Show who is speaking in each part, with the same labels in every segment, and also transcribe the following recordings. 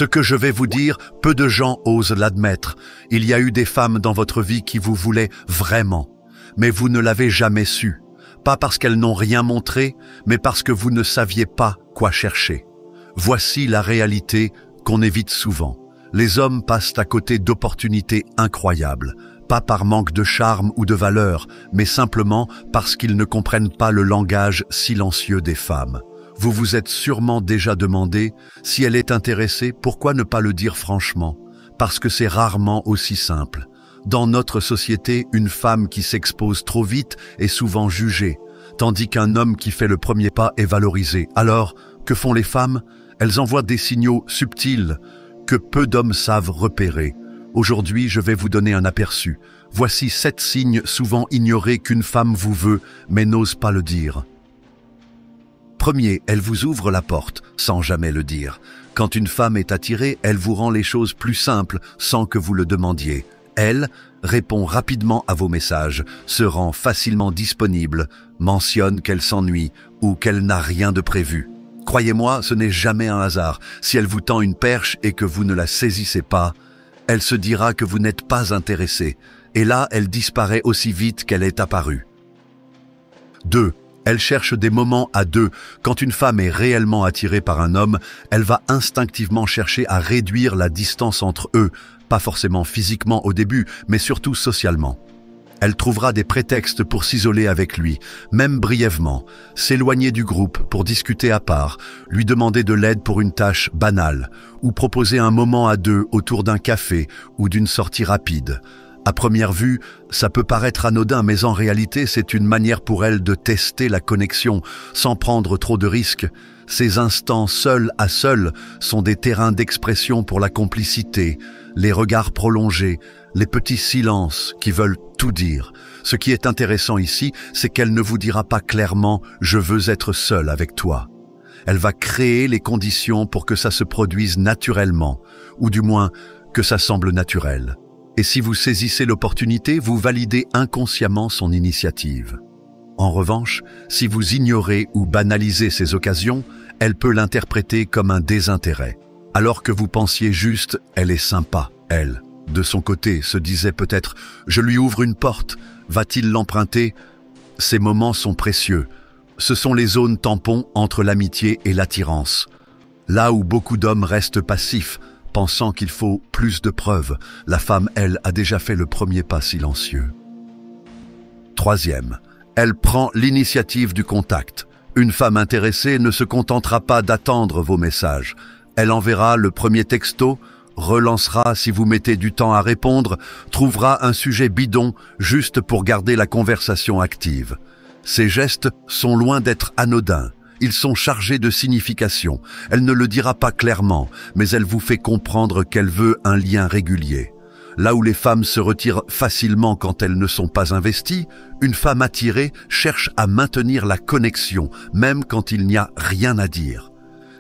Speaker 1: Ce que je vais vous dire, peu de gens osent l'admettre. Il y a eu des femmes dans votre vie qui vous voulaient vraiment, mais vous ne l'avez jamais su. Pas parce qu'elles n'ont rien montré, mais parce que vous ne saviez pas quoi chercher. Voici la réalité qu'on évite souvent. Les hommes passent à côté d'opportunités incroyables, pas par manque de charme ou de valeur, mais simplement parce qu'ils ne comprennent pas le langage silencieux des femmes. Vous vous êtes sûrement déjà demandé, si elle est intéressée, pourquoi ne pas le dire franchement? Parce que c'est rarement aussi simple. Dans notre société, une femme qui s'expose trop vite est souvent jugée, tandis qu'un homme qui fait le premier pas est valorisé. Alors, que font les femmes? Elles envoient des signaux subtils que peu d'hommes savent repérer. Aujourd'hui, je vais vous donner un aperçu. Voici 7 signes souvent ignorés qu'une femme vous veut, mais n'ose pas le dire. Premier, elle vous ouvre la porte, sans jamais le dire. Quand une femme est attirée, elle vous rend les choses plus simples, sans que vous le demandiez. Elle répond rapidement à vos messages, se rend facilement disponible, mentionne qu'elle s'ennuie ou qu'elle n'a rien de prévu. Croyez-moi, ce n'est jamais un hasard. Si elle vous tend une perche et que vous ne la saisissez pas, elle se dira que vous n'êtes pas intéressé. Et là, elle disparaît aussi vite qu'elle est apparue. 2. Elle cherche des moments à deux. Quand une femme est réellement attirée par un homme, elle va instinctivement chercher à réduire la distance entre eux, pas forcément physiquement au début, mais surtout socialement. Elle trouvera des prétextes pour s'isoler avec lui, même brièvement, s'éloigner du groupe pour discuter à part, lui demander de l'aide pour une tâche banale, ou proposer un moment à deux autour d'un café ou d'une sortie rapide. À première vue, ça peut paraître anodin, mais en réalité, c'est une manière pour elle de tester la connexion, sans prendre trop de risques. Ces instants seul à seul sont des terrains d'expression pour la complicité, les regards prolongés, les petits silences qui veulent tout dire. Ce qui est intéressant ici, c'est qu'elle ne vous dira pas clairement « je veux être seule avec toi ». Elle va créer les conditions pour que ça se produise naturellement, ou du moins que ça semble naturel. Et si vous saisissez l'opportunité, vous validez inconsciemment son initiative. En revanche, si vous ignorez ou banalisez ces occasions, elle peut l'interpréter comme un désintérêt. Alors que vous pensiez juste « elle est sympa », elle, de son côté, se disait peut-être « je lui ouvre une porte, va-t-il l'emprunter ?» Ces moments sont précieux. Ce sont les zones tampons entre l'amitié et l'attirance. Là où beaucoup d'hommes restent passifs, pensant qu'il faut plus de preuves, la femme, elle, a déjà fait le premier pas silencieux. 3e, elle prend l'initiative du contact. Une femme intéressée ne se contentera pas d'attendre vos messages. Elle enverra le premier texto, relancera si vous mettez du temps à répondre, trouvera un sujet bidon juste pour garder la conversation active. Ces gestes sont loin d'être anodins. Ils sont chargés de signification. Elle ne le dira pas clairement, mais elle vous fait comprendre qu'elle veut un lien régulier. Là où les femmes se retirent facilement quand elles ne sont pas investies, une femme attirée cherche à maintenir la connexion, même quand il n'y a rien à dire.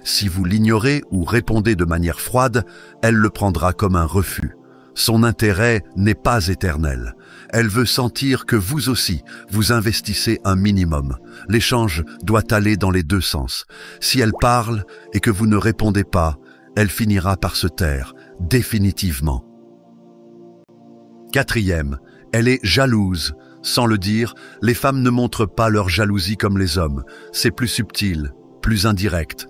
Speaker 1: Si vous l'ignorez ou répondez de manière froide, elle le prendra comme un refus. Son intérêt n'est pas éternel. Elle veut sentir que vous aussi, vous investissez un minimum. L'échange doit aller dans les deux sens. Si elle parle et que vous ne répondez pas, elle finira par se taire, définitivement. 4e, elle est jalouse. Sans le dire, les femmes ne montrent pas leur jalousie comme les hommes. C'est plus subtil, plus indirect.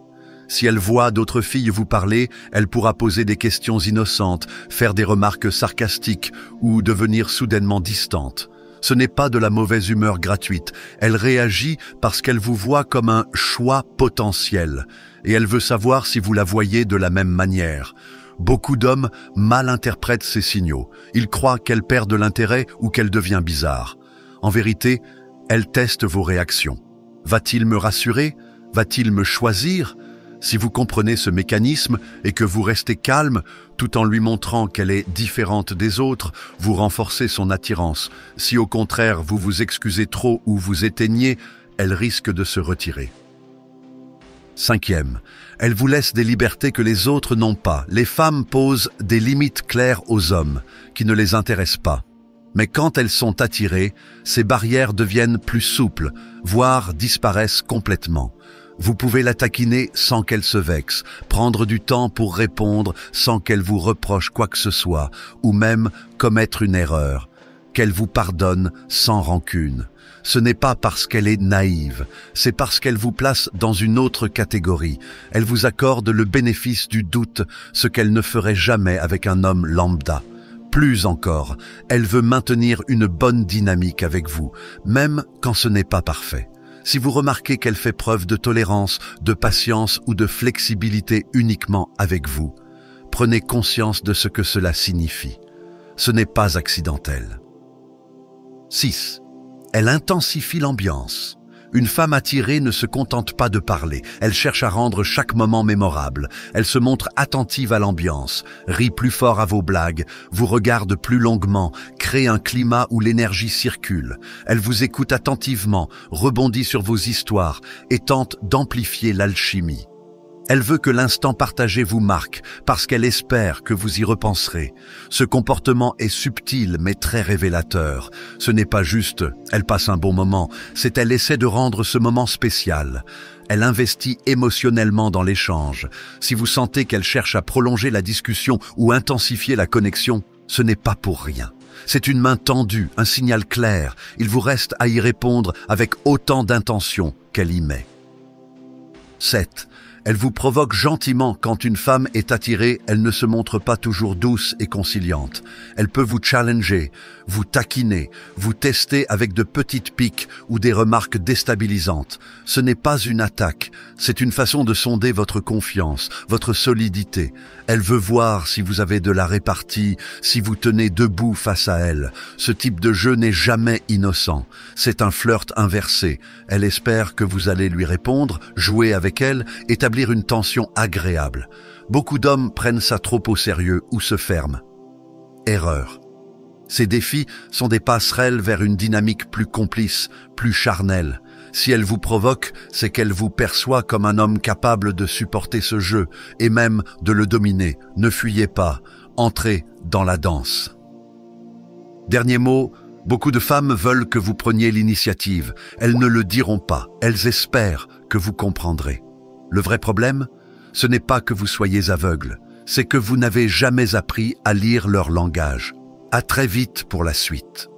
Speaker 1: Si elle voit d'autres filles vous parler, elle pourra poser des questions innocentes, faire des remarques sarcastiques ou devenir soudainement distante. Ce n'est pas de la mauvaise humeur gratuite. Elle réagit parce qu'elle vous voit comme un choix potentiel et elle veut savoir si vous la voyez de la même manière. Beaucoup d'hommes mal interprètent ces signaux. Ils croient qu'elle perd de l'intérêt ou qu'elle devient bizarre. En vérité, elle teste vos réactions. Va-t-il me rassurer? Va-t-il me choisir? Si vous comprenez ce mécanisme et que vous restez calme tout en lui montrant qu'elle est différente des autres, vous renforcez son attirance. Si au contraire vous vous excusez trop ou vous éteignez, elle risque de se retirer. 5e, elle vous laisse des libertés que les autres n'ont pas. Les femmes posent des limites claires aux hommes qui ne les intéressent pas. Mais quand elles sont attirées, ces barrières deviennent plus souples, voire disparaissent complètement. Vous pouvez la taquiner sans qu'elle se vexe, prendre du temps pour répondre sans qu'elle vous reproche quoi que ce soit, ou même commettre une erreur, qu'elle vous pardonne sans rancune. Ce n'est pas parce qu'elle est naïve, c'est parce qu'elle vous place dans une autre catégorie. Elle vous accorde le bénéfice du doute, ce qu'elle ne ferait jamais avec un homme lambda. Plus encore, elle veut maintenir une bonne dynamique avec vous, même quand ce n'est pas parfait. Si vous remarquez qu'elle fait preuve de tolérance, de patience ou de flexibilité uniquement avec vous, prenez conscience de ce que cela signifie. Ce n'est pas accidentel. 6. Elle intensifie l'ambiance. Une femme attirée ne se contente pas de parler, elle cherche à rendre chaque moment mémorable. Elle se montre attentive à l'ambiance, rit plus fort à vos blagues, vous regarde plus longuement, crée un climat où l'énergie circule. Elle vous écoute attentivement, rebondit sur vos histoires et tente d'amplifier l'alchimie. Elle veut que l'instant partagé vous marque parce qu'elle espère que vous y repenserez. Ce comportement est subtil mais très révélateur. Ce n'est pas juste « elle passe un bon moment », c'est elle essaie de rendre ce moment spécial. Elle investit émotionnellement dans l'échange. Si vous sentez qu'elle cherche à prolonger la discussion ou intensifier la connexion, ce n'est pas pour rien. C'est une main tendue, un signal clair. Il vous reste à y répondre avec autant d'intention qu'elle y met. 7. Elle vous provoque gentiment. Quand une femme est attirée, elle ne se montre pas toujours douce et conciliante. Elle peut vous challenger, vous taquiner, vous tester avec de petites piques ou des remarques déstabilisantes. Ce n'est pas une attaque, c'est une façon de sonder votre confiance, votre solidité. Elle veut voir si vous avez de la répartie, si vous tenez debout face à elle. Ce type de jeu n'est jamais innocent. C'est un flirt inversé. Elle espère que vous allez lui répondre, jouer avec elle, établir une tension agréable. Beaucoup d'hommes prennent ça trop au sérieux ou se ferment. Erreur. Ces défis sont des passerelles vers une dynamique plus complice, plus charnelle. Si elle vous provoque, c'est qu'elle vous perçoit comme un homme capable de supporter ce jeu et même de le dominer. Ne fuyez pas, entrez dans la danse. Dernier mot, beaucoup de femmes veulent que vous preniez l'initiative. Elles ne le diront pas, elles espèrent que vous comprendrez. Le vrai problème, ce n'est pas que vous soyez aveugle, c'est que vous n'avez jamais appris à lire leur langage. À très vite pour la suite.